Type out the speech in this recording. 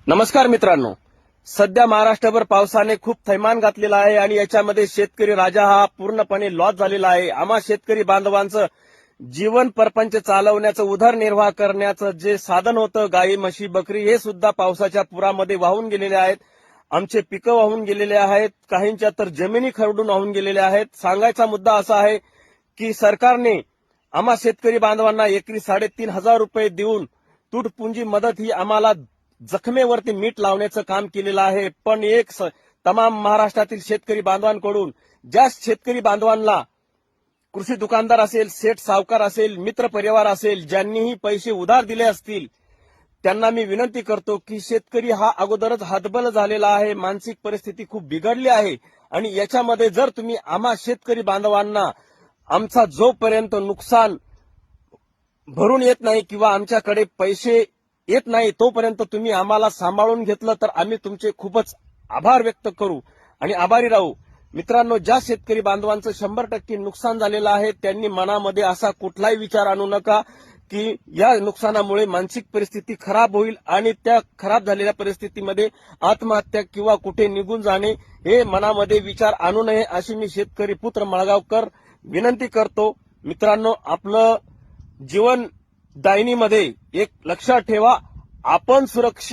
नमस्कार मित्रांनो, सध्या महाराष्ट्रभर पावसाने खूप थैमान घातलेला आहे आणि याच्यामध्ये शेतकरी राजा हा पूर्णपणे लॉस झालेला आहे। आम्हा शेतकरी बांधवांचं जीवन परपंच चालवण्याचं, उदरनिर्वाह करण्याचं जे साधन होतं, गाई म्हशी बकरी, हे सुद्धा पावसाच्या पुरामध्ये वाहून गेलेले आहेत। आमचे पिकं वाहून गेलेले आहेत, काहींच्या तर जमिनी खरडून वाहून गेलेल्या आहेत। सांगायचा मुद्दा असा आहे की सरकारने आम्हा शेतकरी बांधवांना एकरी 3,500 रुपये देऊन तुटपुंजी मदत ही आम्हाला जखमेवरती मीठ लावण्याचं काम केलेलं आहे। पण तमाम महाराष्ट्रातील शेतकरी बांधवांकडून ज्या शेतकरी बांधवांना कृषी दुकानदार असेल, सेठ सावकार असेल, मित्र परिवार असेल, ज्यांनीही पैसे उधार दिले असतील, त्यांना मी विनंती करतो की शेतकरी हा अगोदरच हतबल झालेला आहे, मानसिक परिस्थिती खूप बिघडली आहे आणि याच्यामध्ये जर तुम्ही आम्हा शेतकरी बांधवांना आमचा जोपर्यंत नुकसान भरून येत नाही किंवा आमच्याकडे पैसे येत नाही तोपर्यंत तुम्ही आम्हाला सांभाळून घेतलं तर आम्ही तुमचे खूपच आभार व्यक्त करू आणि आभारी राहू। मित्रांनो, ज्या शेतकरी बांधवांचं 100% नुकसान झालेलं आहे त्यांनी मनामध्ये असा कुठलाही विचार आणू नका की या नुकसानामुळे मानसिक परिस्थिती खराब होईल आणि त्या खराब झालेल्या परिस्थितीमध्ये आत्महत्या किंवा कुठे निघून जाणे हे मनामध्ये विचार आणू नये अशी मी शेतकरी पुत्र मळगावकर विनंती करतो। मित्रांनो, आपलं जीवन दायनीमध्ये एक लक्षात ठेवा, आपण सुरक्षित